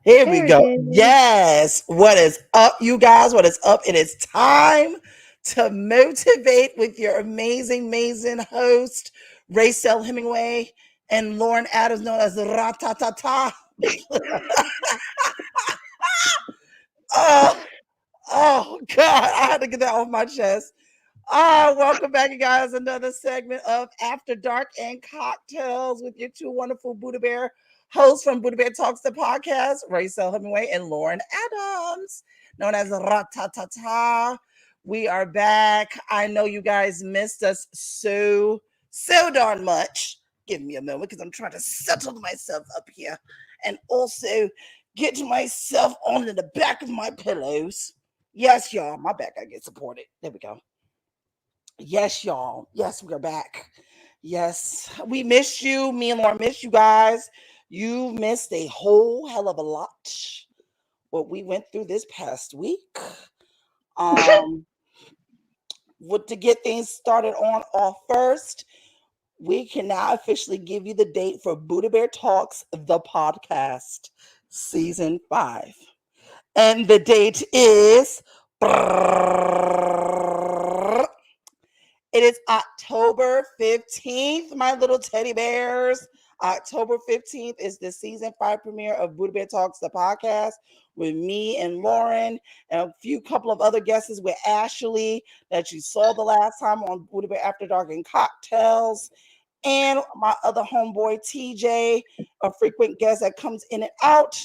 Here we There it go. is. Yes. What is up, you guys? What is up? It is time to motivate with your amazing, amazing host, Rachel Hemingway and Lauren Adams, known as Ratatata. Oh, oh, God. I had to get that off my chest. Welcome back, you guys. Another segment of After Dark and Cocktails with your two wonderful Buddha Bear hosts from Buddha Bear Talks, the podcast, Rachel Hemingway and Lauren Adams, known as Ratatata. We are back. I know you guys missed us so darn much. Give me a moment because I'm trying to settle myself up here and also get myself onto the back of my pillows. Yes, y'all, my back I get supported. There we go. Yes, y'all. Yes, we are back. Yes, we missed you. Me and Lauren missed you guys. You missed a whole hell of a lot. What we went through this past week. Um, what to get things started on off first, we can now officially give you the date for Buddha Bear Talks, the podcast, season 5. And the date is it is October 15th, my little teddy bears. October 15th is the season 5 premiere of Buddha Bear Talks, the podcast, with me and Lauren and a few couple of other guests with Ashley that you saw the last time on Buddha Bear After Dark and Cocktails. And my other homeboy, TJ, a frequent guest that comes in and out.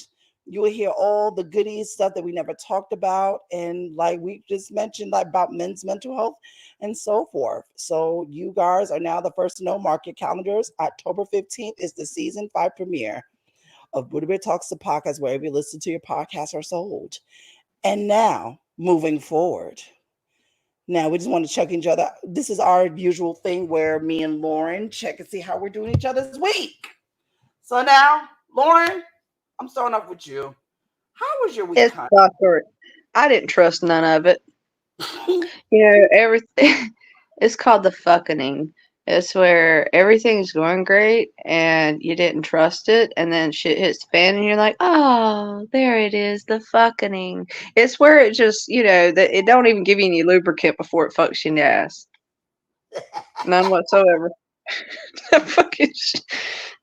You will hear all the goodies, stuff that we never talked about. And like we just mentioned, like about men's mental health and so forth. So you guys are now the first to know. Mark your calendars. October 15th is the season 5 premiere of Buddha Bear Talks, the podcast, wherever you listen to your podcasts are sold. And now, moving forward. Now we just want to check each other. This is our usual thing where me and Lauren check and see how we're doing each other's week. So now, Lauren, I'm starting off with you. How was your week, It's hon? awkward. I didn't trust none of it. Everything. It's called the fucking. It's where everything's going great and you didn't trust it, and then shit hits the fan, and you're like, "Oh, there it is, the fucking." It's where it just, that it don't even give you any lubricant before it fucks you in the ass. None whatsoever. That fucking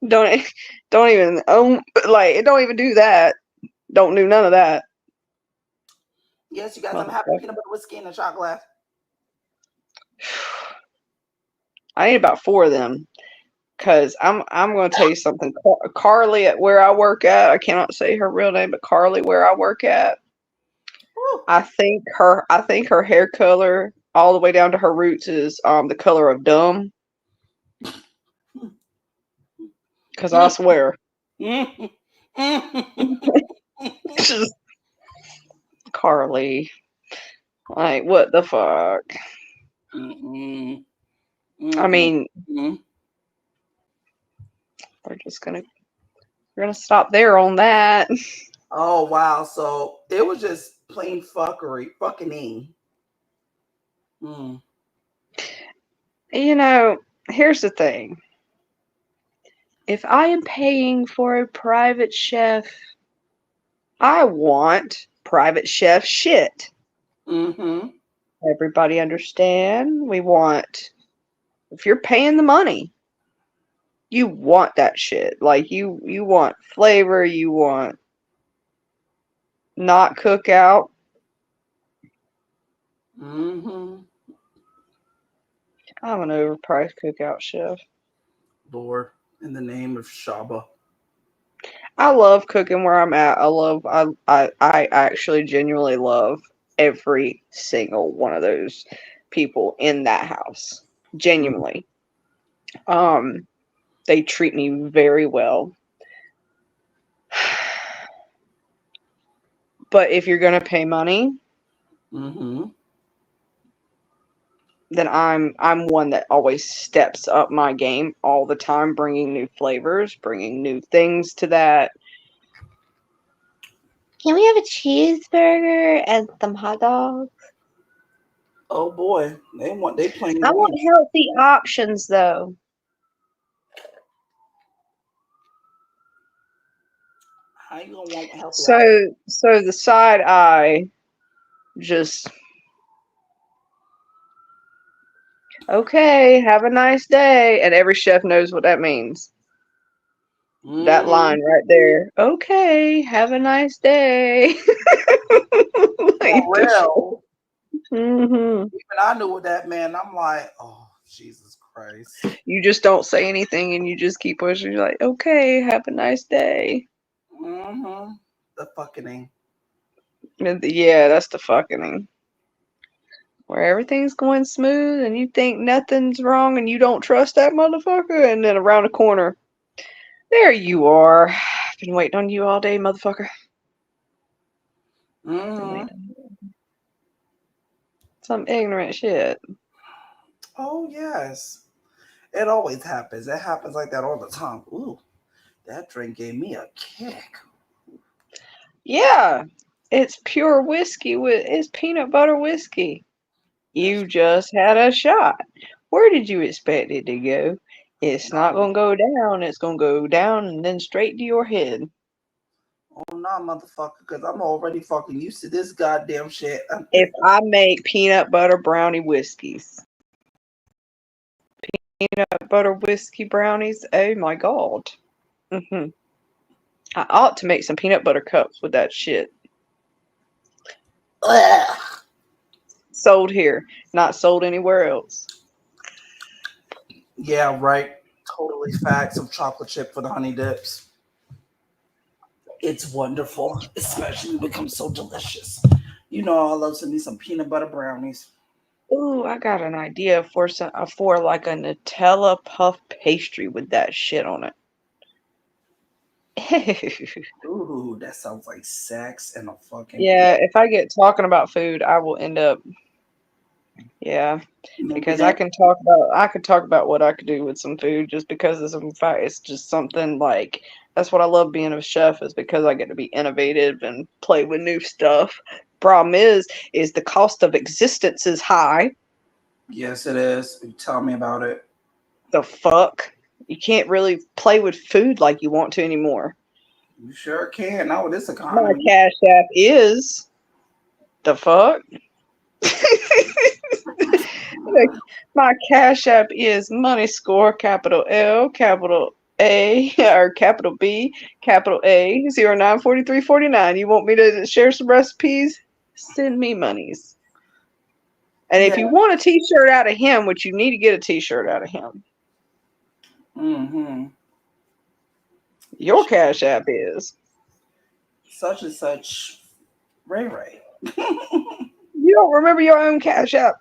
don't don't even like it. Don't even do that. Don't do none of that. Yes, you guys, I'm having Motherfucker. peanut butter whiskey and a shot glass. I need about 4 of them. Cause I'm gonna tell you something. Carly at where I work at, I cannot say her real name, but Carly where I work at, Woo. I think her hair color all the way down to her roots is the color of dumb. Cause I swear, just Carly, like what the fuck? I mean, we're just gonna we're gonna stop there on that. Oh wow! So it was just plain fuckery, fucking. Mm. Here's the thing. If I am paying for a private chef, I want private chef shit. Mm-hmm. Everybody understand? If you're paying the money, you want that shit. Like you want flavor, you want not cookout. Mm-hmm. I'm an overpriced cookout chef. Lord, in the name of Shaba. I love cooking where I'm at. I actually genuinely love every single one of those people in that house. Genuinely. Um, they treat me very well. But if you're gonna pay money, Mm-hmm. then I'm one that always steps up my game all the time, bringing new flavors, bringing new things to that. Can we have a cheeseburger and some hot dogs? Oh boy, they playing I games. want healthy options though. I ain't gonna want healthy So, options. so the side eye just okay. Have a nice day, and every chef knows what that means. That Mm-hmm. line right there. Okay, have a nice day. For Like the fuck. real. Hmm. Even I knew what that meant. I'm like, oh Jesus Christ. You just don't say anything, and you just keep pushing. You're like, okay, have a nice day. Mm-hmm. The fucking thing. Yeah, that's the fucking where everything's going smooth and you think nothing's wrong and you don't trust that motherfucker, and then around the corner, there you are. I've been waiting on you all day, motherfucker. Been Mm-hmm. waiting on you. Some ignorant shit. Oh yes. It always happens. It happens like that all the time. Ooh, that drink gave me a kick. Yeah, it's pure whiskey with it's peanut butter whiskey. That's You just had a shot. Where did you expect it to go? It's not no. gonna go down. It's gonna go down and then straight to your head. Oh no, motherfucker, because I'm already fucking used to this goddamn shit. If I make peanut butter brownie whiskeys, peanut butter whiskey brownies, oh my god. Hmm. I ought to make some peanut butter cups with that shit. Ugh. Sold here, not sold anywhere else. Yeah, right. Totally facts of chocolate chip for the honey dips. It's wonderful, especially when it becomes so delicious. You know, I love to me some peanut butter brownies. Ooh, I got an idea for some for like a Nutella puff pastry with that shit on it. Ooh, that sounds like sex and a fucking Yeah, if I get talking about food, I will end up yeah, maybe because that. I could talk about what I could do with some food just because of some fact it's just something like that's what I love being a chef is because I get to be innovative and play with new stuff. Problem is the cost of existence is high. Yes, it is. Tell me about it. The fuck? You can't really play with food like you want to anymore. You sure can. Not with this My economy. cash app is the fuck? Like, my cash app is money score capital L capital A or capital B capital A 094349. You want me to share some recipes? Send me monies. And Yeah. if you want a T-shirt out of him, which you need to get a T-shirt out of him, Mm-hmm. your cash app is. Such and such. Ray Ray. You don't remember your own cash app?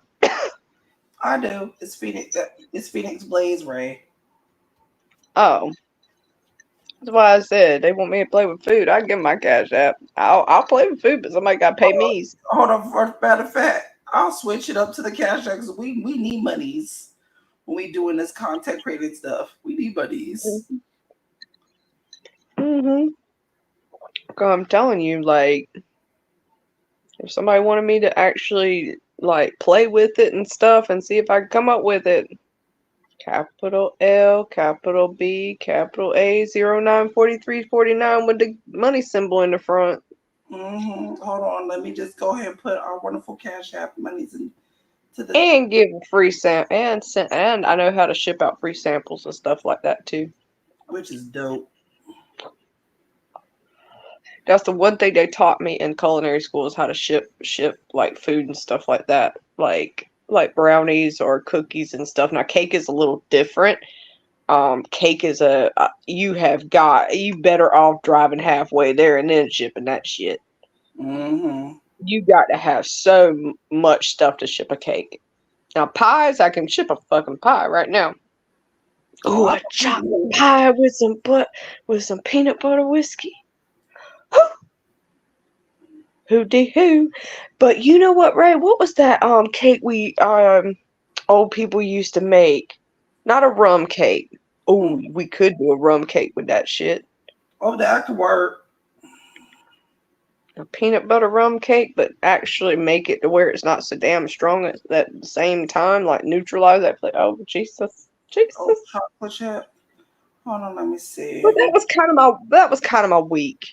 I do. It's Phoenix. It's Phoenix Blaze Ray. Oh, that's why I said they want me to play with food. I give them my cash app. I'll play with food, but somebody got to pay me. Hold on. For matter of fact, I'll switch it up to the cash app because we need monies when we doing this content creating stuff. We need monies. Mm-hmm. I'm telling you, like, if somebody wanted me to actually like play with it and stuff and see if I could come up with it, capital L, capital B, capital A, 094349 with the money symbol in the front. Hold on. Let me just go ahead and put our wonderful cash app monies into the, And give a free and I know how to ship out free samples and stuff like that too. which is dope. That's the one thing they taught me in culinary school is how to ship like food and stuff like that. Like brownies or cookies and stuff. Now cake is a little different. Cake is a you better off driving halfway there and then shipping that shit. Mm-hmm. You got to have so much stuff to ship a cake. Now pies, I can ship a fucking pie right now. Oh, Ooh, I a believe chocolate you. pie with some peanut butter whiskey. Who did who? But you know what, Ray? What was that cake we old people used to make? Not a rum cake. Oh, Mm. we could do a rum cake with that shit. Oh, that could work. A peanut butter rum cake, but actually make it to where it's not so damn strong at the same time, like neutralize that. Oh, Jesus, Oh, Jesus. chocolate chip. Hold on, let me But see. that was kind of my week,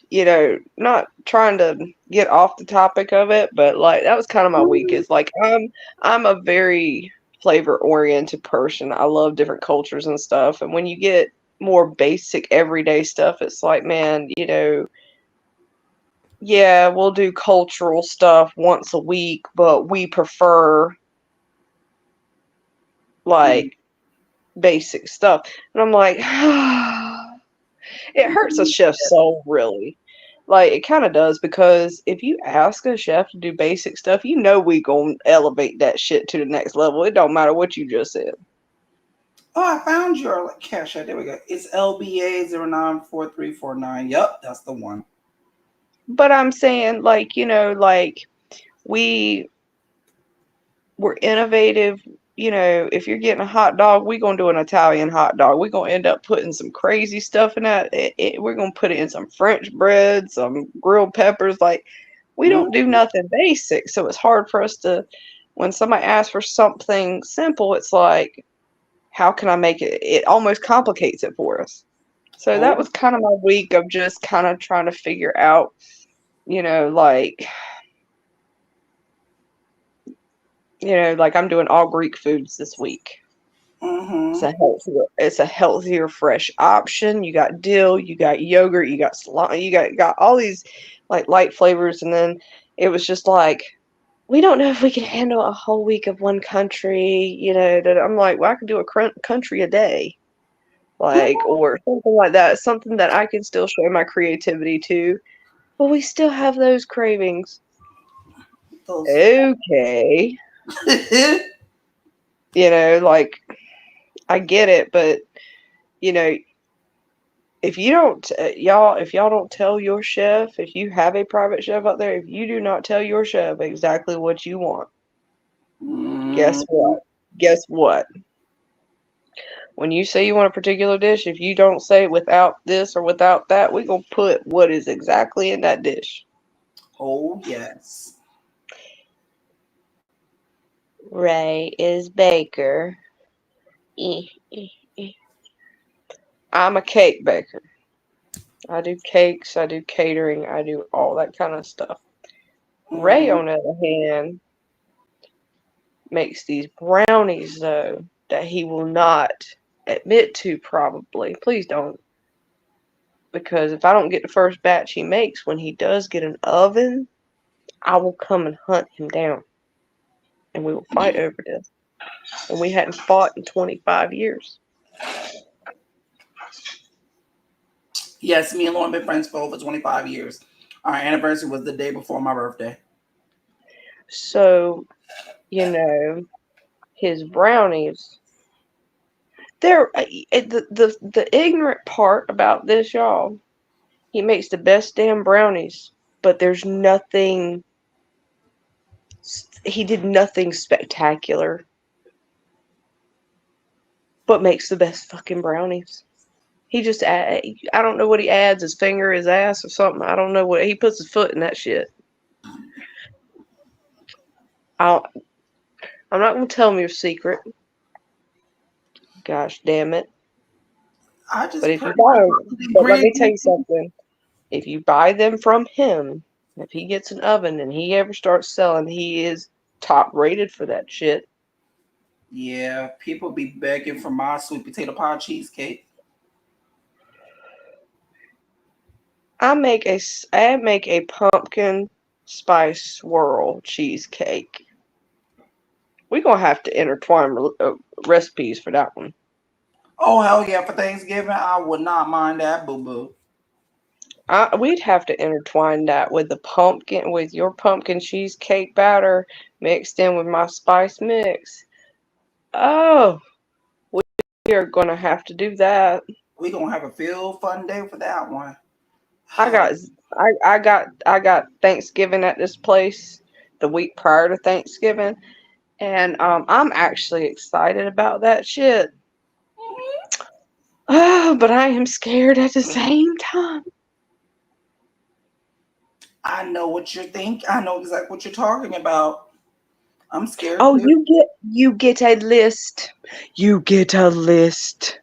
not trying to get off the topic of it, but like that was kind of my week. Mhm. Is like I'm a very flavor oriented person. I love different cultures and stuff. And when you get more basic everyday stuff, it's like, man, yeah, we'll do cultural stuff once a week, but we prefer Mm. like basic stuff. And I'm like, it hurts a chef's soul, really. Like, it kind of does, because if you ask a chef to do basic stuff, we gonna elevate that shit to the next level. It don't matter what you just said. Oh, I found your cash app. There we go. It's LBA094349. Yep, that's the one. But I'm saying, like, we we're innovative. If you're getting a hot dog, we're gonna do an Italian hot dog. We're gonna end up putting some crazy stuff in that. We're gonna put it in some French bread, some grilled peppers. Like, we don't do Mhm. nothing basic, so it's hard for us to. When somebody asks for something simple, it's like, how can I make it? It almost complicates it for us. So that Oh. was kind of my week of just kind of trying to figure out, like, like I'm doing all Greek foods this week. Mm-hmm. It's a healthier, fresh option. You got dill, you got yogurt, you got salami, you got all these like light flavors, and then it was just like, we don't know if we can handle a whole week of one country. That I'm like, well, I could do a country a day, like, or something like that, something that I can still show my creativity to, but we still have those cravings. Those. Okay, like, I get it, but you know, if you don't, if y'all don't tell your chef, if you have a private chef out there, if you do not tell your chef exactly what you want, guess Mhm. what? Guess what? When you say you want a particular dish, if you don't say without this or without that, we're going to put what is exactly in that dish. Oh yes. Ray is baker. Eh, eh, eh. I'm a cake baker. I do cakes, I do catering, I do all that kind of stuff. Ray, Mm-hmm. on the other hand, makes these brownies, though, that he will not admit to, probably. Please don't. Because if I don't get the first batch he makes, when he does get an oven, I will come and hunt him down. And we will fight over this. And we hadn't fought in 25 years. Yes, me and Lauren been friends for over 25 years. Our anniversary was the day before my birthday. So, you know, his brownies. The ignorant part about this, y'all. He makes the best damn brownies, but there's nothing. He did nothing spectacular, but makes the best fucking brownies. He just I don't know what he adds, his finger, his ass, or something. I don't know what he puts his foot in that shit. I'll, I'm not gonna tell him your secret. Gosh damn it! I But just if you pretty buy much them, looked at the but let me tell you ingredients. something. If you buy them from him, if he gets an oven and he ever starts selling, he is top rated for that shit. Yeah, people be begging for my sweet potato pie cheesecake. I make a pumpkin spice swirl cheesecake. We're gonna have to intertwine recipes for that one. Oh hell yeah! For Thanksgiving, I would not mind that, boo boo. We'd have to intertwine that with with your pumpkin cheesecake batter mixed in with my spice mix. Oh, we are gonna have to do that. We gonna have a feel fun day for that one. I got, I got Thanksgiving at this place the week prior to Thanksgiving, and I'm actually excited about that shit. Oh, but I am scared at the same time. I know what you think. I know exactly what you're talking about. I'm scared Oh, too. you get a list. You get a list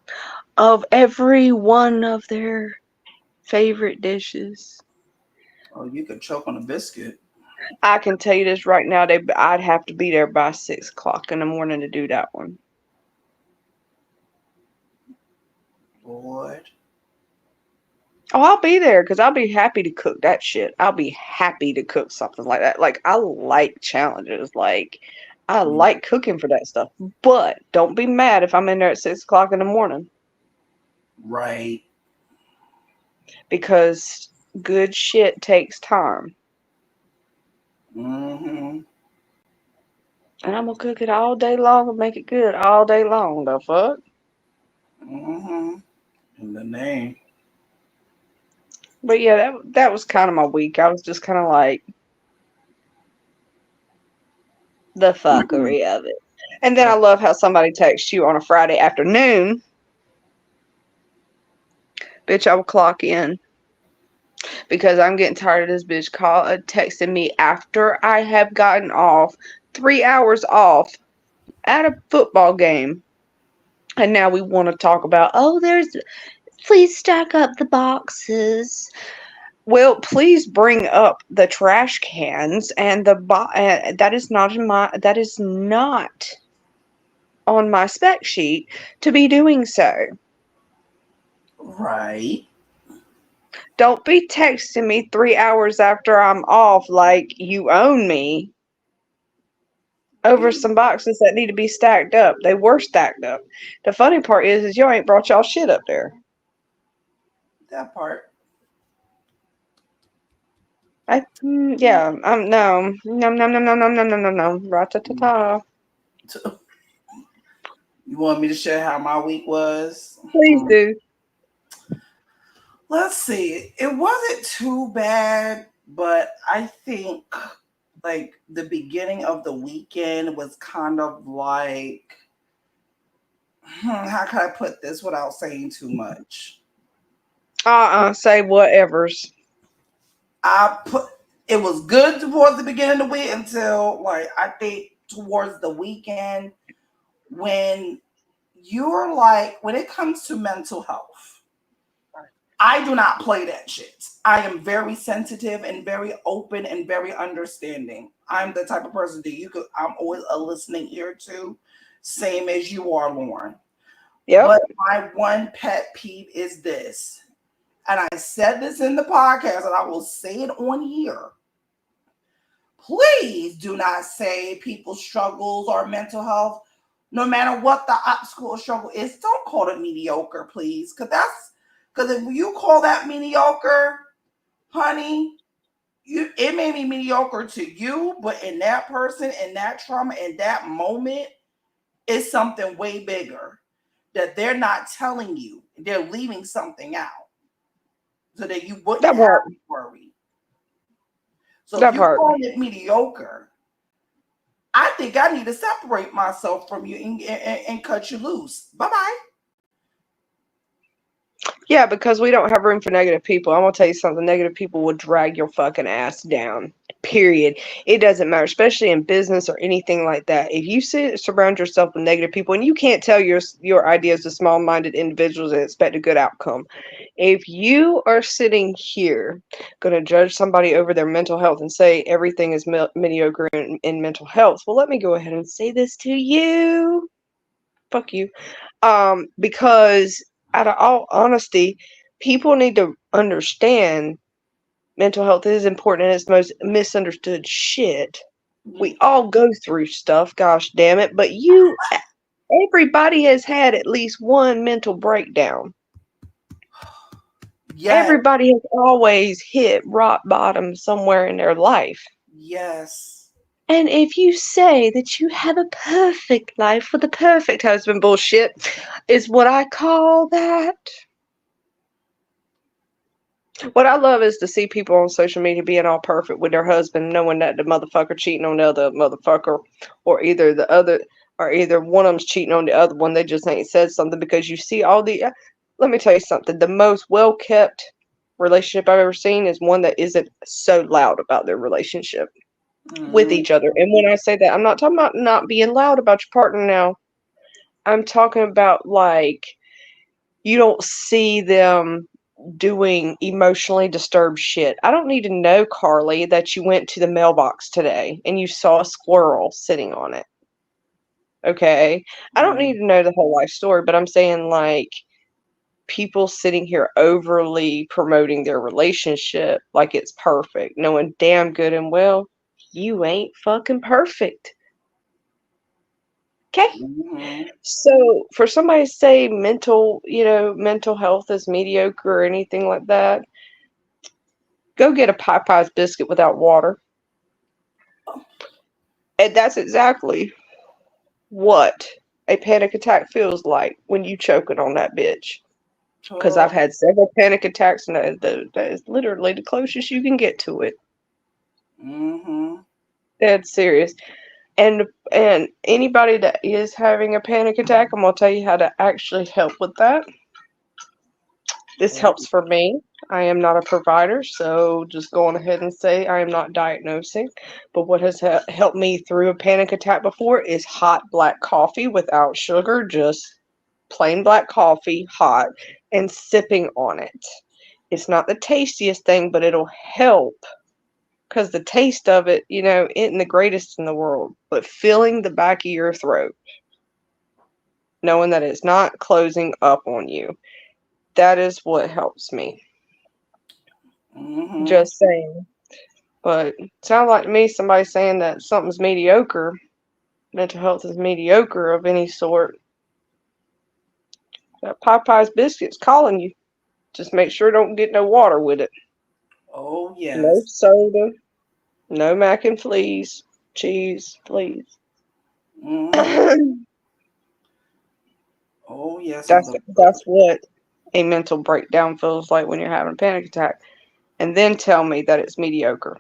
of every one of their favorite dishes. Oh, you could choke on a biscuit. I can tell you this right now, I'd have to be there by 6 o'clock in the morning to do that one. Lord. Oh, I'll be there because I'll be happy to cook that shit. I'll be happy to cook something like that. Like, I like challenges. Like, I like cooking for that stuff. But don't be mad if I'm in there at 6 o'clock in the morning Right. because good shit takes time. Mm-hmm. And I'm gonna cook it all day long and make it good all day long. The fuck? Mm-hmm. In the name. But yeah, that was kind of my week. I was just kind of like the fuckery of it. And then I Yep. love how somebody texts you on a Friday afternoon. Bitch, I will clock in because I'm getting tired of this bitch texting me after I have gotten off 3 hours off at a football game. And now we want to talk about, oh, please stack up the boxes. Well, please bring up the trash cans and that is not on my spec sheet to be doing so. Right. Don't be texting me 3 hours after I'm off like you own me over some boxes that need to be stacked up. They were stacked up. The funny part is y'all ain't brought y'all shit up there. That part. Yeah, no, no, no, no, no, no, no, no, no, no, ra-ta-ta-ta. You want me to share how my week was? Please do. Let's see. It wasn't too bad, but I think like the beginning of the weekend was kind of like, how can I put this without saying too much? Say whatevers. I put it was good towards the beginning of the week until like I think towards the weekend when you're like when it comes to mental health. I do not play that shit. I am very sensitive and very open and very understanding. I'm the type of person that I'm always a listening ear to, same as you are, Lauren. Yep. But my one pet peeve is this. And I said this in the podcast and I will say it on here. Please do not say people's struggles or mental health, no matter what the obstacle or struggle is. Don't call it mediocre, please. Because if you call that mediocre, honey, it may be mediocre to you, but in that person, in that trauma, in that moment, it's something way bigger that they're not telling you. They're leaving something out so that you wouldn't That have part. to worry. So if That you part. call it mediocre, I think I need to separate myself from you and cut you loose. Bye bye. Yeah, because we don't have room for negative people. I'm gonna tell you something. Negative people will drag your fucking ass down. Period. It doesn't matter, especially in business or anything like that. If you surround yourself with negative people, and you can't tell your ideas to small-minded individuals and expect a good outcome. If you are sitting here gonna judge somebody over their mental health and say everything is mediocre in mental health, well, let me go ahead and say this to you. Fuck you. Because out of all honesty, people need to understand mental health is important and it's the most misunderstood shit. We all go through stuff, gosh damn it, but everybody has had at least one mental breakdown. Yes, Everybody has always hit rock bottom somewhere in their life. yes, And if you say that you have a perfect life with a perfect husband, bullshit is what I call that. What I love is to see people on social media being all perfect with their husband, knowing that the motherfucker cheating on the other motherfucker, or either one of them's cheating on the other one. They just ain't said something because you see all the. Let me tell you something. The most well kept relationship I've ever seen is one that isn't so loud about their relationship with mm, each other. And when I say that, I'm not talking about not being loud about your partner now. I'm talking about like you don't see them doing emotionally disturbed shit. I don't need to know, Carly, that you went to the mailbox today and you saw a squirrel sitting on it. Okay? I don't Mm, need to know the whole life story, but I'm saying, like, people sitting here overly promoting their relationship like it's perfect, knowing damn good and well you ain't fucking perfect. Okay? mhm. So for somebody to say mental health is mediocre or anything like that, go get a Popeye's biscuit without water. And that's exactly what a panic attack feels like when you choking on that bitch. Because I've Oh, had several panic attacks, and that is literally the closest you can get to it. mhm. Dead serious. And anybody that is having a panic attack, I'm gonna tell you how to actually help with that. This Oh, helps for me. I am not a provider, so just going ahead and say I am not diagnosing. But what has helped me through a panic attack before is hot black coffee without sugar, just plain black coffee, hot, and sipping on it. It's not the tastiest thing, but it'll help because the taste of it, isn't the greatest in the world. But filling the back of your throat, knowing that it's not closing up on you, that is what helps me. mhm. Just saying. But sounds like to me somebody saying that something's mediocre, mental health is mediocre of any sort. That Popeye's biscuit's calling you. Just make sure don't get no water with it. Oh, No yes. soda, no mac and fleas, cheese, please. Mhm. that's Oh, yes, mother. that's what a mental breakdown feels like when you're having a panic attack. And then tell me that it's mediocre.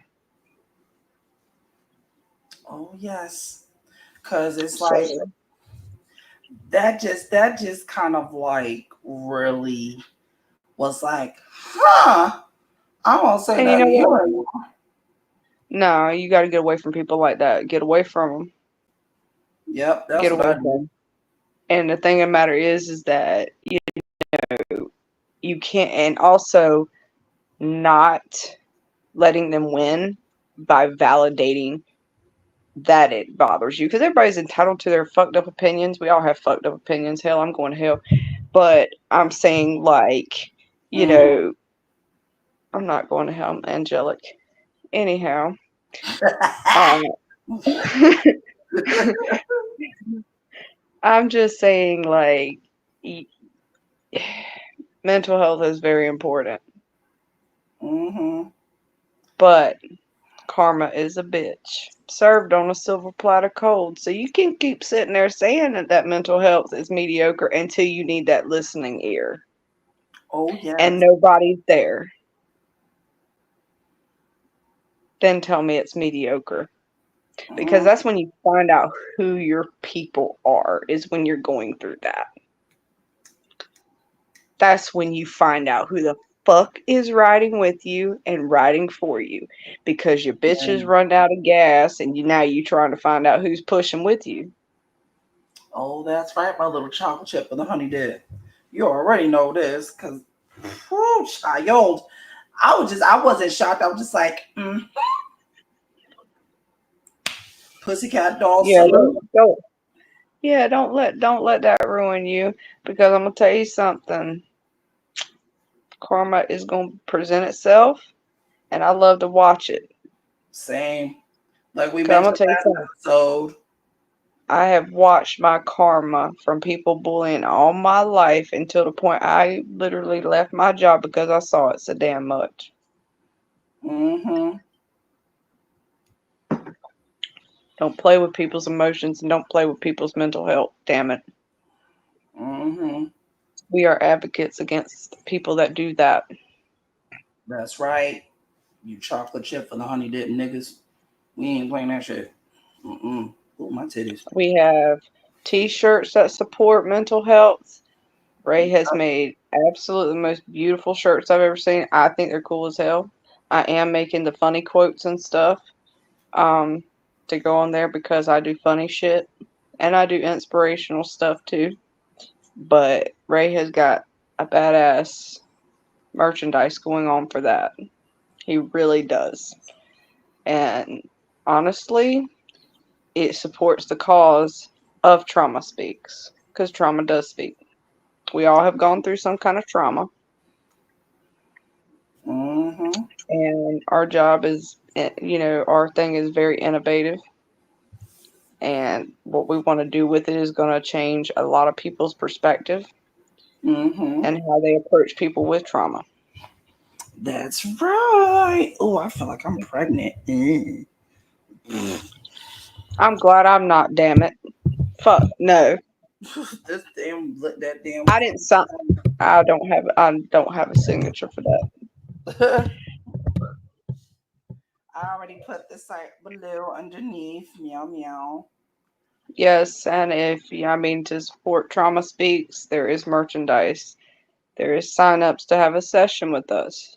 Oh, yes. Cause it's like So, that just kind of like really was like, huh? I won't say and you that know to you what? anymore. No, you got to get away from people like that. Get away from them. Yep, that's Get what I away from do. 'em. And the thing of the matter is that you can't, and also not letting them win by validating that it bothers you. Because everybody's entitled to their fucked up opinions. We all have fucked up opinions. Hell, I'm going to hell. But I'm saying, like, you Mm. know, I'm not going to hell. I'm angelic. Anyhow, uh, I'm just saying, like, y- mental health is very important. Mhm. But karma is a bitch. Served on a silver platter cold. So you can keep sitting there saying that mental health is mediocre until you need that listening ear. Oh, And yes. nobody's there. Then tell me it's mediocre. Because Mhm. that's when you find out who your people are, is when you're going through that. That's when you find out who the fuck is riding with you and riding for you. Because your bitches Yeah. run out of gas and you trying to find out who's pushing with you. Oh, that's right, my little chocolate chip and the honey did. You already know this, cause whew, child. I wasn't shocked. I was just like, pussycat doll Yeah, salute. don't let that ruin you because I'm gonna tell you something. Karma is gonna present itself, and I love to watch it. Same. Like we Cause I'm gonna mentioned tell you last something. episode. I have watched my karma from people bullying all my life until the point I literally left my job because I saw it so damn much. Mm-hmm. Don't play with people's emotions and don't play with people's mental health. Damn it. Mm-hmm. We are advocates against people that do that. That's right. You chocolate chip and the honey dip niggas. We ain't playing that shit. Mm-mm. Oh, my titties. We have t-shirts that support mental health. Ray has made absolutely the most beautiful shirts I've ever seen. I think they're cool as hell. I am making the funny quotes and stuff um, to go on there because I do funny shit and I do inspirational stuff too. But Ray has got a badass merchandise going on for that. He really does. And honestly, it supports the cause of Trauma Speaks because trauma does speak. We all have gone through some kind of trauma, Mm-hmm. and our job is, our thing is very innovative. And what we want to do with it is going to change a lot of people's perspective Mm-hmm. and how they approach people with trauma. That's right. Oh, I feel like I'm pregnant. Mm. I'm glad I'm not, damn it. Fuck, no. This damn that damn I didn't sign. I don't have a signature for that. phone. I already put the site below underneath. Meow meow. Yes, and to support Trauma Speaks, there is merchandise. There is sign-ups to have a session with us.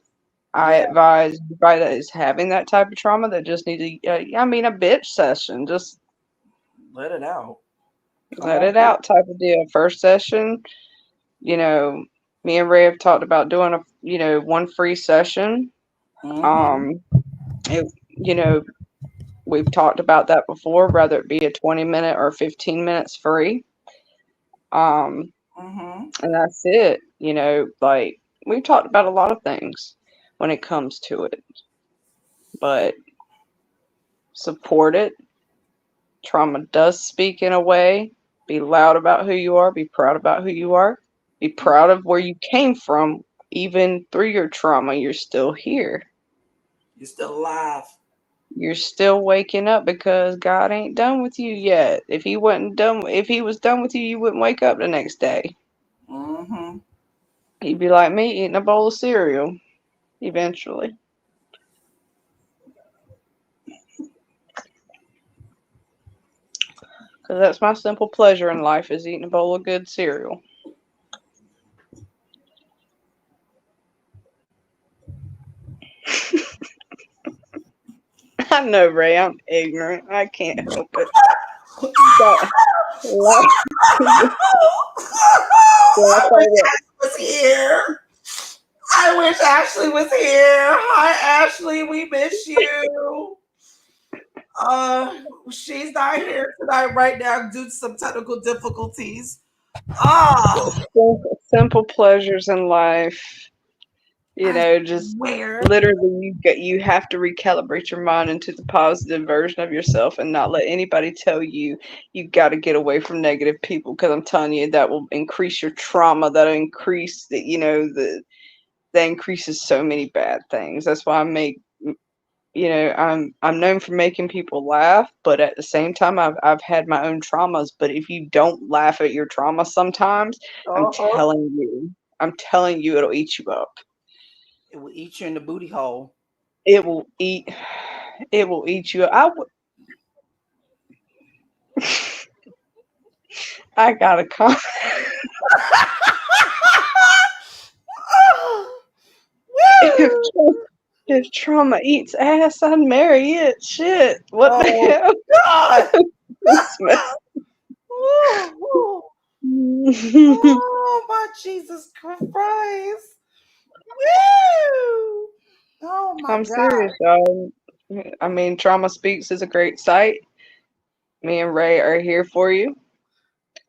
I Yeah, advise anybody that is having that type of trauma that just needs a bitch session. Just let it out. Come let on it through. out type of deal. First session, you know, me and Ray have talked about doing one free session. Mm-hmm. Um, it, you know, we've talked about that before, whether it be a 20-minute or 15 minutes free. Um, Mm-hmm. and that's it. Like we've talked about a lot of things when it comes to it, but support it. Trauma does speak in a way. Be loud about who you are. Be proud about who you are. Be proud of where you came from. Even through your trauma, you're still here. You're still alive. You're still waking up because God ain't done with you yet. If he was done with you, you wouldn't wake up the next day. Mm-hmm. He'd be like me eating a bowl of cereal eventually. Because that's my simple pleasure in life is eating a bowl of good cereal. I know, Ray, I'm ignorant. I can't help it. But laugh, laugh I wish all the Ashley was here. I wish Ashley was here. Hi, Ashley. We miss you. Uh, she's not here tonight right now due to some technical difficulties. Ah, simple pleasures in life. I Just swear. literally you have to recalibrate your mind into the positive version of yourself and not let anybody tell you you got to get away from negative people because I'm telling you that will increase your trauma. That'll increase that increases so many bad things. That's why I'm known for making people laugh, but at the same time I've had my own traumas. But if you don't laugh at your trauma sometimes, I'm Uh-huh. telling you, I'm telling you it'll eat you up. It will eat you in the booty hole. It will eat it will eat you up. I got a comment. if Woo! if trauma eats ass, I'd marry it. Shit. What the Oh hell? God! This mess. Woo, woo. Oh my Jesus Christ! Woo! Oh my I'm God! serious, y'all. Trauma Speaks is a great site. Me and Ray are here for you.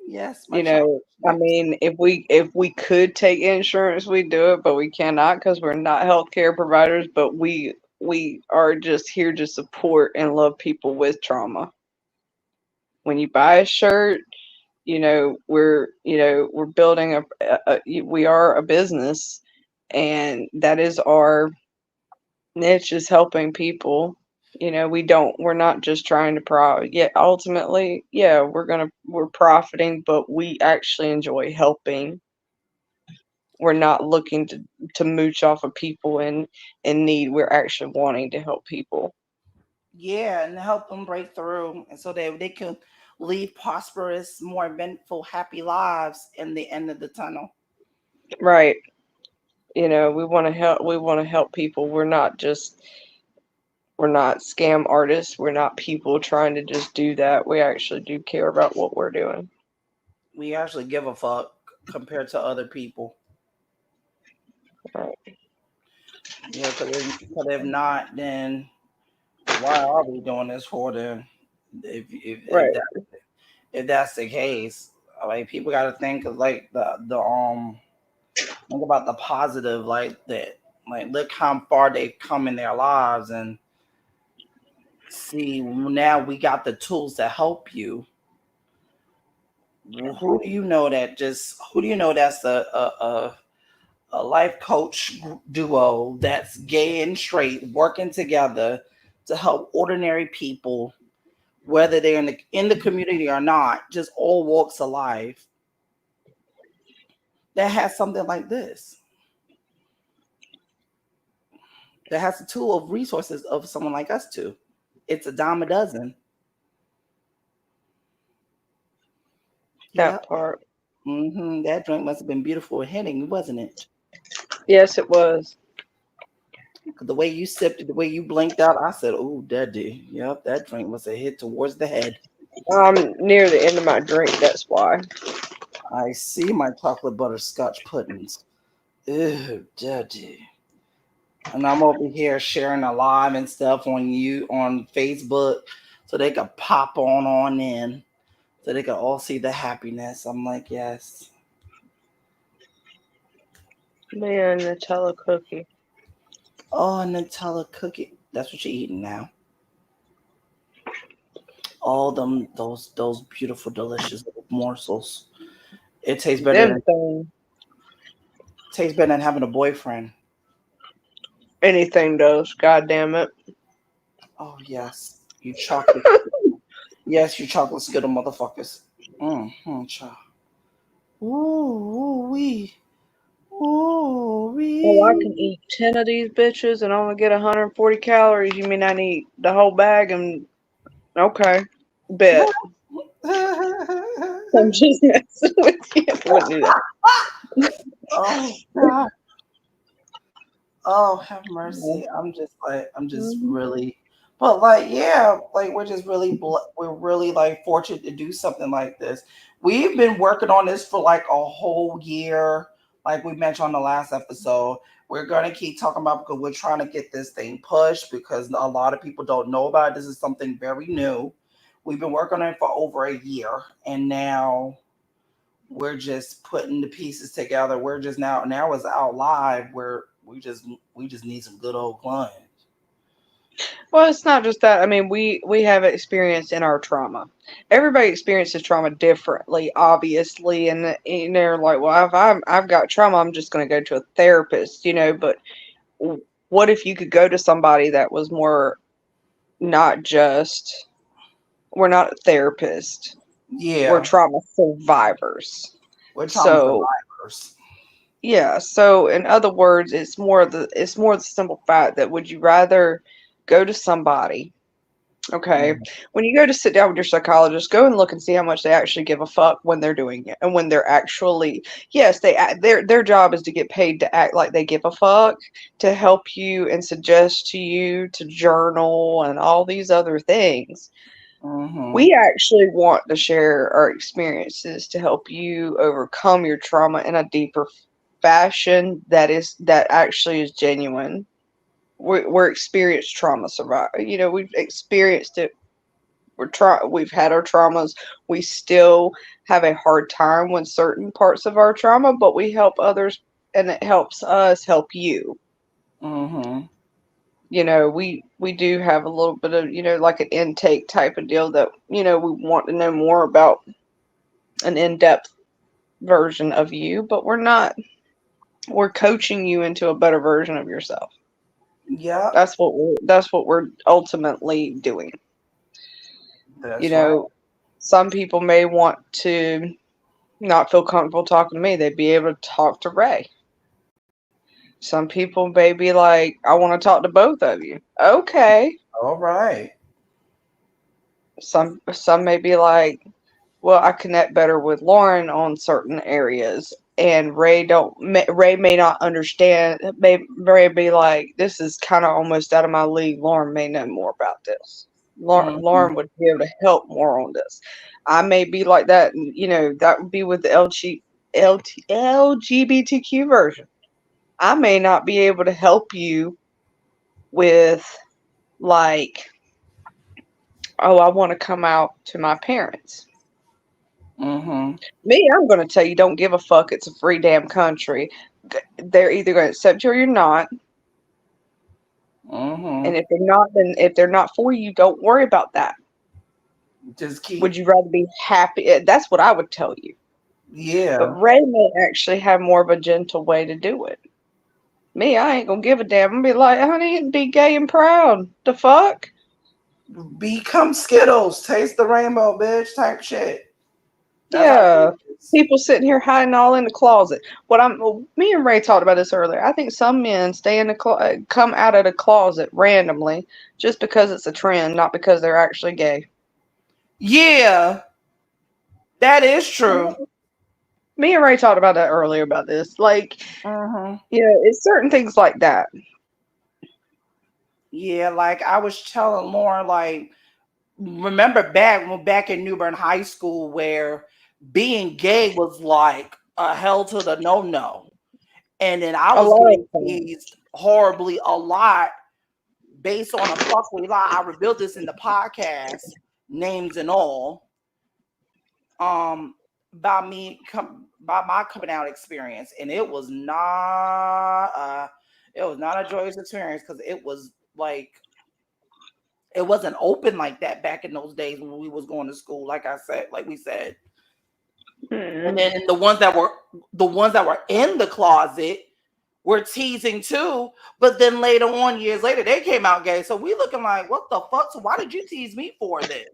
Yes, my You trauma know, cheeks. if we could take insurance, we'd do it, but we cannot because we're not healthcare providers. But we are just here to support and love people with trauma. When you buy a shirt, we're building we are a business, and that is our niche is helping people. We're not just trying to yeah, ultimately, yeah, we're profiting, but we actually enjoy helping. We're not looking to mooch off of people in need. We're actually wanting to help people. Yeah, and help them break through, and so that they can lead prosperous, more eventful, happy lives in the end of the tunnel. Right. We want to help people. We're not scam artists. We're not people trying to just do that. We actually do care about what we're doing. We actually give a fuck compared to other people. Right. Yeah, because if not, then why are we doing this for then? If Right. that if that's the case, like people got to think of like the think about the positive, like that, like look how far they've come in their lives, and see now we got the tools to help you. Who do you know that just who do you know that's a life coach duo that's gay and straight working together to help ordinary people, whether they're in the community or not, just all walks of life, that has something like this, that has the tool of resources of someone like us too. It's a dime a dozen. That Yeah. part. That drink must have been beautiful hitting, wasn't it? Yes, it was. 'Cause the way you sipped it, the way you blinked out, I said, "Oh, daddy, yep, that drink was a hit towards the head." I'm near the end of my drink. That's why. I see my chocolate butterscotch puddings. Ew, daddy. And I'm over here sharing a live and stuff on Facebook, so they could pop on in, so they could all see the happiness. I'm like, yes. Man, Nutella cookie. Oh, Nutella cookie. That's what you're eating now. All those beautiful, delicious little morsels. It Them thing. tastes better than having a boyfriend. Anything does. God damn it. Oh yes, you chocolate. Yes, you chocolate skittle motherfuckers. Child. Ooh wee. Ooh Well, I can wee. eat 10 of these bitches and only get 140 calories. You mean I need the whole bag and. Okay. Bet. I'm just messing with you. I wouldn't do that. Oh God. Oh, have Yeah. mercy. I'm just Mhm. really, but like, yeah, like we're just really, we're really like fortunate to do something like this. We've been working on this for like a whole year. Like we mentioned on the last episode, we're going to keep talking about because we're trying to get this thing pushed because a lot of people don't know about it. This is something very new. We've been working on it for over a year, and now we're just putting the pieces together. We're just now it's out live where we just need some good old clients. Well, it's not just that. I mean, we have experience in our trauma. Everybody experiences trauma differently, obviously, and they're like, "Well, if I've got trauma, I'm just going to go to a therapist," you know. But what if you could go to somebody that was more not just we're not a therapist, we're Yeah, trauma survivors. we're trauma So survivors. yeah, so in other words, it's more the simple fact that would you rather go to somebody. Okay. Mhm. When you go to sit down with your psychologist, go and look and see how much they actually give a fuck when they're doing it, and when they're actually, yes, their job is to get paid to act like they give a fuck, to help you and suggest to you to journal and all these other things. Mhm. We actually want to share our experiences to help you overcome your trauma in a deeper fashion that actually is genuine. We're experienced trauma survivor. You know, we've experienced it. We've had our traumas. We still have a hard time with certain parts of our trauma, but we help others, and it helps us help you. Mhm. You know, we do have a little bit of, like an intake type of deal that, we want to know more about an in-depth version of you, but we're coaching you into a better version of yourself. Yep, That's what we're ultimately doing. You that's right. know, some people may want to not feel comfortable talking to me. They'd be able to talk to Ray. Some people may be like, I want to talk to both of you. Okay. All right. Some may be like, well, I connect better with Lauren on certain areas, and Ray may not understand. Ray be like, this is kind of almost out of my league. Lauren may know more about this. Mhm. Lauren would be able to help more on this. I may be like that, and that would be with the LGBTQ version. I may not be able to help you with, like, oh, I want to come out to my parents. Mm-hmm. Me, I'm going to tell you, don't give a fuck. It's a free damn country. They're either going to accept you or you're not. Mm-hmm. And if they're not, then if they're not for you, don't worry about that. Just Would keep. you rather be happy? That's what I would tell you. But Yeah. Ray may actually have more of a gentle way to do it. Me, I ain't gonna give a damn. I'm gonna be like, honey, be gay and proud. The fuck? Become Skittles. Taste the rainbow, bitch. Type shit. That's how Yeah. it is. People sitting here hiding all in the closet. Me and Ray talked about this earlier. I think some men stay in the come out of the closet randomly just because it's a trend, not because they're actually gay. Yeah, that is true. Me and Ray talked about that earlier about this. Like, Mm-hmm. it's certain things like that. Yeah, like I was telling Lauren, like remember back in New Bern High School where being gay was like a hell to the no. And then I A was lot of getting times. teased horribly a lot based on a fuckery lie. I revealed this in the podcast, names and all, by by my coming out experience. And it was not a joyous experience because it was like it wasn't open like that back in those days when we was going to school, like I said, like we said. And Mm. then the ones that were in the closet were teasing too, but then later on, years later, they came out gay. So we looking like, what the fuck? So why did you tease me for then?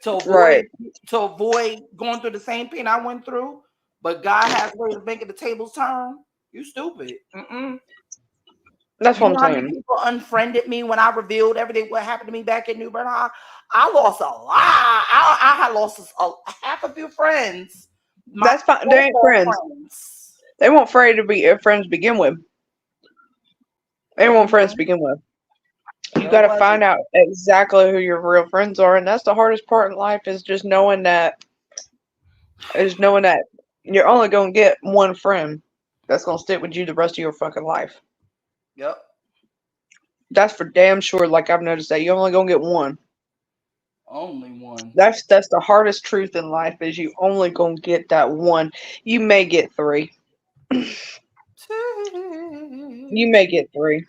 To avoid Right. to avoid going through the same pain I went through, but God has ways of making the tables turn. You stupid. Mm-mm. That's You what know I'm how many saying. people unfriended me when I revealed everything what happened to me back in New Bern High? I lost a lot. I had lost half a few friends. My That's fine. They ain't so-called friends. friends. They weren't afraid to be friends to begin with. They weren't friends to Mm-hmm. begin with. You It got to wasn't. find out exactly who your real friends are, and that's the hardest part in life is knowing that you're only gonna get one friend that's gonna stick with you the rest of your fucking life. Yep. That's for damn sure. Like I've noticed that you're only gonna get one. Only one. That's the hardest truth in life is you only gonna get that one. You may get three. You may get three.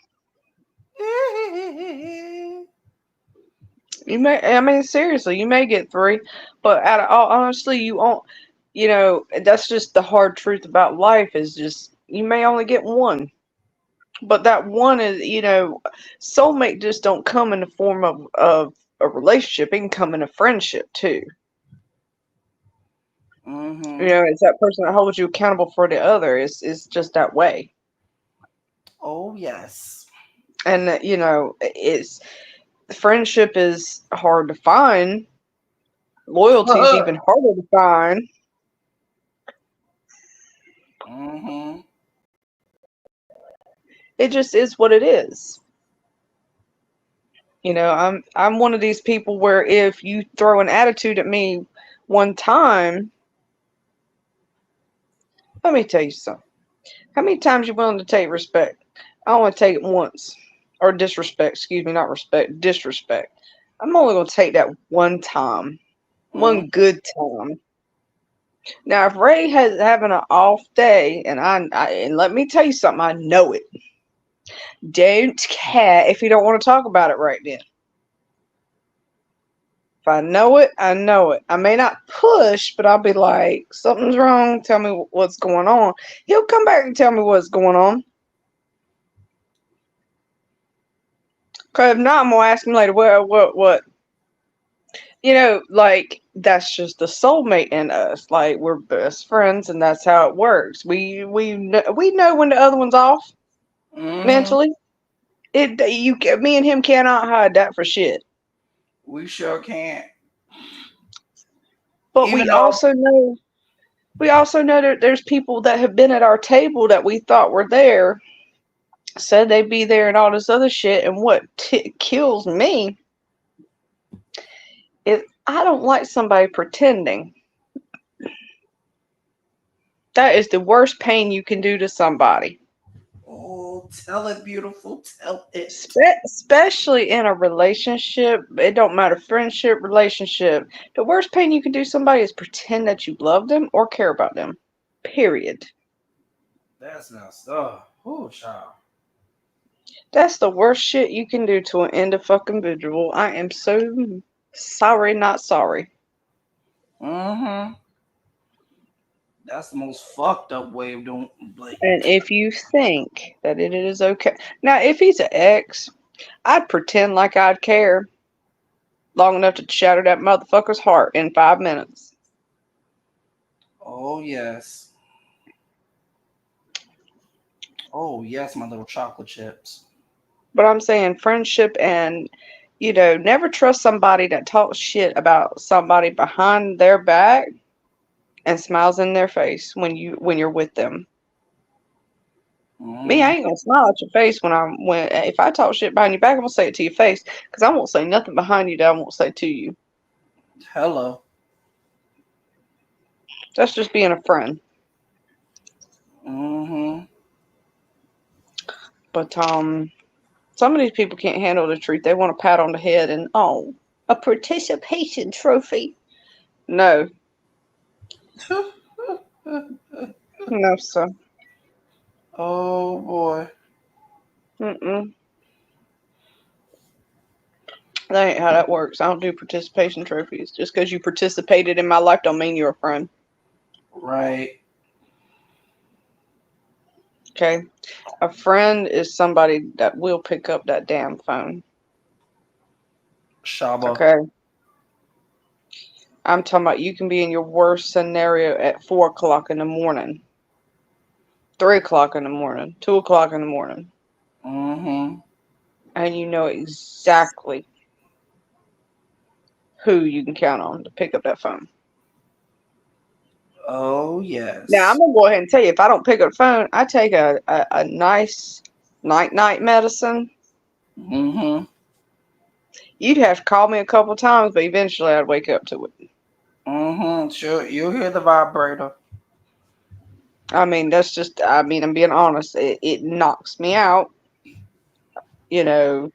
You may. I mean, seriously, you may get three. But out of all, honestly, you won't. That's just the hard truth about life. Is just you may only get one. But that one is, soulmate just don't come in the form of a relationship. It can come in a friendship too. Mm-hmm. It's that person that holds you accountable for the other. It's just that way. Oh yes. And it's friendship is hard to find. Loyalty is even harder to find. Mm-hmm. It just is what it is. I'm one of these people where if you throw an attitude at me one time, let me tell you something. How many times you willing to take respect? I only take it once. Or disrespect, excuse me, not respect, disrespect. I'm only gonna take that one time. One Mm-hmm. good time. Now if Ray has having an off day and let me tell you something, I know it. Don't care if you don't want to talk about it right then. If I know it, I know it. I may not push, but I'll be like, something's wrong. Tell me what's going on. He'll come back and tell me what's going on. Cause if not, I'm gonna ask him later. Well, what? Like that's just the soulmate in us. Like we're best friends, and that's how it works. We know when the other one's off Mm-hmm. mentally. Me and him cannot hide that for shit. We sure can't. But Even though we also know that there's people that have been at our table that we thought were there, said they'd be there and all this other shit. And what kills me is I don't like somebody pretending. That is the worst pain you can do to somebody. Oh, tell it, beautiful. Tell it. Especially in a relationship. It don't matter, friendship, relationship. The worst pain you can do somebody is pretend that you love them or care about them. Period. That's messed up. Oh, child. That's the worst shit you can do to an individual. I am so sorry, not sorry. Mm-hmm. That's the most fucked up way of doing. Like, And if you think that it is okay. Now, if he's an ex, I'd pretend like I'd care long enough to shatter that motherfucker's heart in 5 minutes. oh yes, oh yes, my little chocolate chips. But I'm saying friendship and, never trust somebody that talks shit about somebody behind their back and smiles in their face when you're with them. Me, I Mm-hmm. ain't gonna smile at your face when if I talk shit behind your back, I'm gonna say it to your face because I won't say nothing behind you that I won't say to you. Hello. That's just being a friend. Mm-hmm. But some of these people can't handle the truth. They want a pat on the head and a participation trophy. No, no, sir. Oh boy. Mm-mm. That ain't how that works. I don't do participation trophies. Just because you participated in my life don't mean you're a friend. Right. Okay? A friend is somebody that will pick up that damn phone. Shaba. Okay? I'm talking about you can be in your worst scenario at 4 o'clock in the morning, 3 o'clock in the morning, 2 o'clock in the morning, Mm-hmm. and you know exactly who you can count on to pick up that phone. Oh Now, I'm yes. going to go ahead and tell you if I don't pick up the phone, I take a nice night medicine. Mm-hmm. You'd have to call me a couple times, but eventually I'd wake up to it. Mm-hmm. Sure. You hear the vibrator. I mean, I mean, I'm being honest. It knocks me out. You know,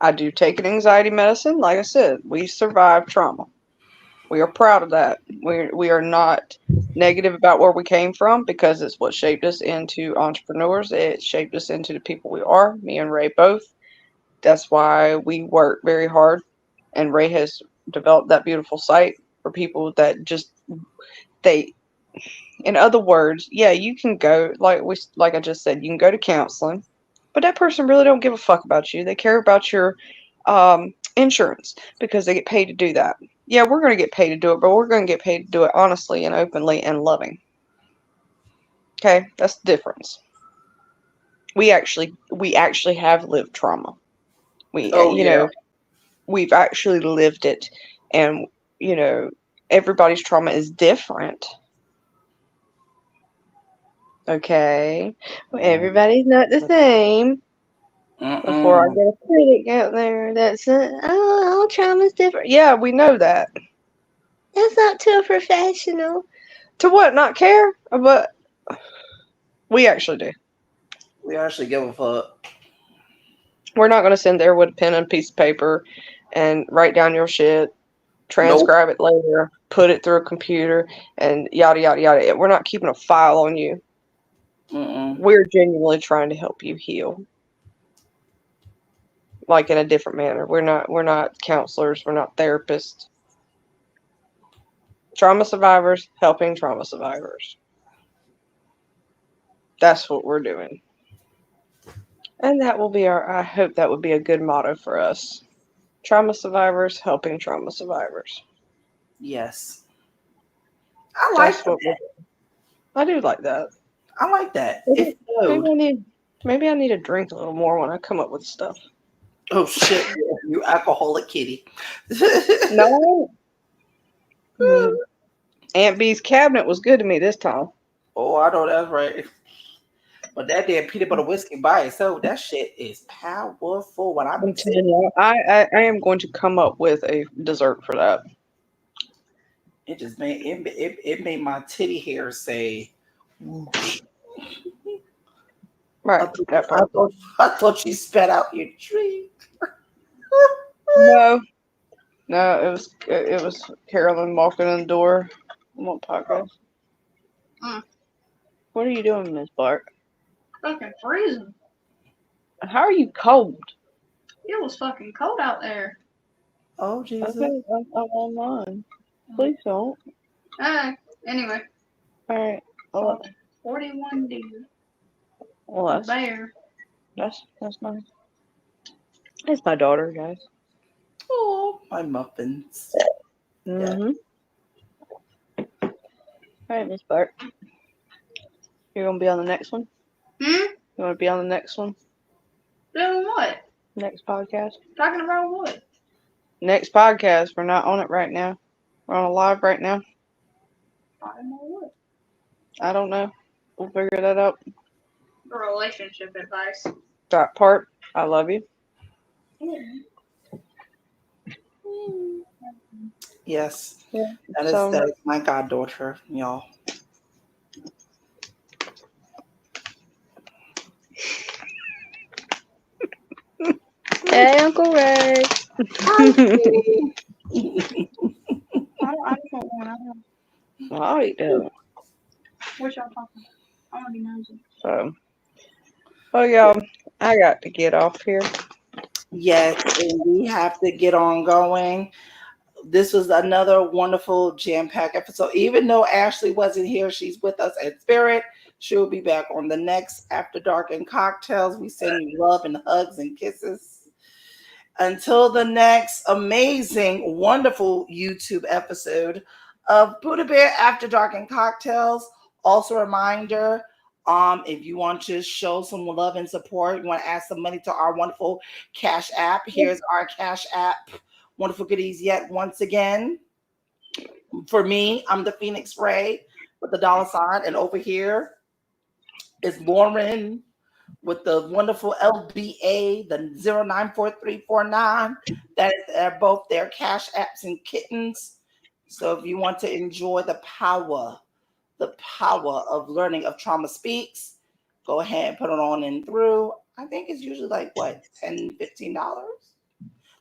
I do take an anxiety medicine. Like I said, we survived trauma. We are proud of that. We are not negative about where we came from because it's what shaped us into entrepreneurs. It shaped us into the people we are, me and Ray both. That's why we work very hard. And Ray has developed that beautiful site for people that just, they, in other words, yeah, you can go, like I just said, you can go to counseling, but that person really don't give a fuck about you. They care about your insurance because they get paid to do that. Yeah, we're going to get paid to do it, but we're going to get paid to do it honestly and openly and loving. Okay, that's the difference. We actually have lived trauma. We Oh yeah. we've actually lived it, and you know everybody's trauma is different. Okay, everybody's not the same. Before I Mm-mm. get a critic out there that's all trauma's different. Yeah, we know that. That's not too professional. To what? Not care? But we actually do. We actually give a fuck. We're not going to sit there with a pen and a piece of paper and write down your shit, Nope. transcribe it later, put it through a computer, and yada yada yada. We're not keeping a file on you. Mm-mm. We're genuinely trying to help you heal, like in a different manner. We're not counselors. We're not therapists. Trauma survivors helping trauma survivors. That's what we're doing. And that will be I hope that would be a good motto for us. Trauma survivors helping trauma survivors. Yes. I like That's what we're that. doing. I do like that. I like that. It Maybe, maybe flowed. I need maybe I need to drink a little more when I come up with stuff. Oh shit, you alcoholic kitty. No. Mm, Aunt B's cabinet was good to me this time. Oh, I know that's right. But that damn peanut butter whiskey by itself, that shit is powerful. When I I'm mix it, telling you, I am going to come up with a dessert for that. it just made it made my titty hair say, Whoosh. Right, that I part. thought, I thought you spat out your drink. No, no, it was Carolyn walking in the door. I'm on podcast. Mm, What are you doing, Miss Bart? fucking freezing. How are you cold? It was fucking cold out there. Oh, Jesus. Okay, I'm online. Please don't. Uh, anyway, All right. Well, 41 degrees. well, A bear. that's my daughter, guys. Oh, my muffins. Yeah. Mhm. All right, Miss Bart. You're gonna be on the next one. Hmm? You want to be on the next one? Doing what? Next podcast. Talking about what? Next podcast. We're not on it right now. We're on a live right now. Talking about what? I don't know. We'll figure that out. Relationship advice. That part. I love you. Yes. Yeah. That So is my goddaughter, y'all. hey, Uncle Ray. I just want one. I don't know. All right, though. What y'all talking about? I want to be nosy. So, well, y'all, I got to get off here. Yes, and we have to get on going. This was another wonderful jam-packed episode. Even though Ashley wasn't here, she's with us in spirit. She'll be back on the next After Dark and Cocktails. We send you love and hugs and kisses. Until the next amazing, wonderful YouTube episode of Buddha Bear After Dark and Cocktails. Also, a reminder, if you want to show some love and support, you want to add some money to our wonderful Cash App. Here's our Cash App. Wonderful goodies yet once again. For me, I'm the Phoenix Ray with the dollar sign, and over here is Lauren with the wonderful LBA, the 094349. That is they're both their cash apps and kittens. So if you want to enjoy the power of learning of Trauma Speaks, go ahead and put it on and through. I think it's usually like what, $10, $15.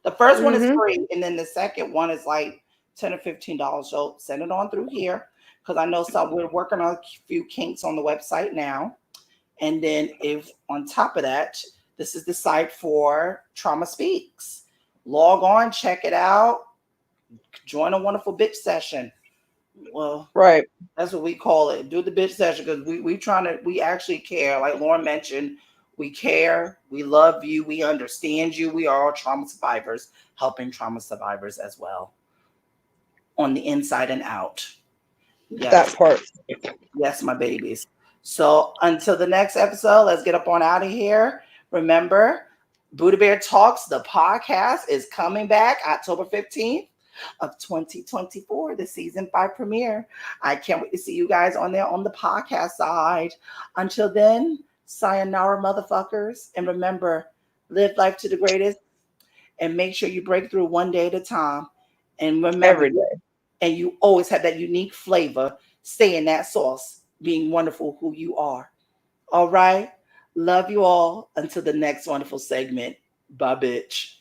The first one is Mm-hmm. free, and then the second one is like $10 or $15. So send it on through here because I know we're working on a few kinks on the website now. And then if on top of that, this is the site for Trauma Speaks. Log on, check it out, join a wonderful bitch session. Well, Right. that's what we call it. Do the bitch session because we actually care. Like Lauren mentioned, we care, we love you, we understand you. We are all trauma survivors, helping trauma survivors as well. On the inside and out. Yes. That part. Yes, my babies. So until the next episode, let's get up on out of here. Remember, Buddha Bear Talks, the podcast, is coming back October 15th of 2024, the season 5 premiere. I can't wait to see you guys on there on the podcast side. Until then, sayonara, motherfuckers. And remember, live life to the greatest and make sure you break through one day at a time. And remember, Every day. and you always have that unique flavor. Stay in that sauce, being wonderful who you are. All right. Love you all until the next wonderful segment. Bye, bitch.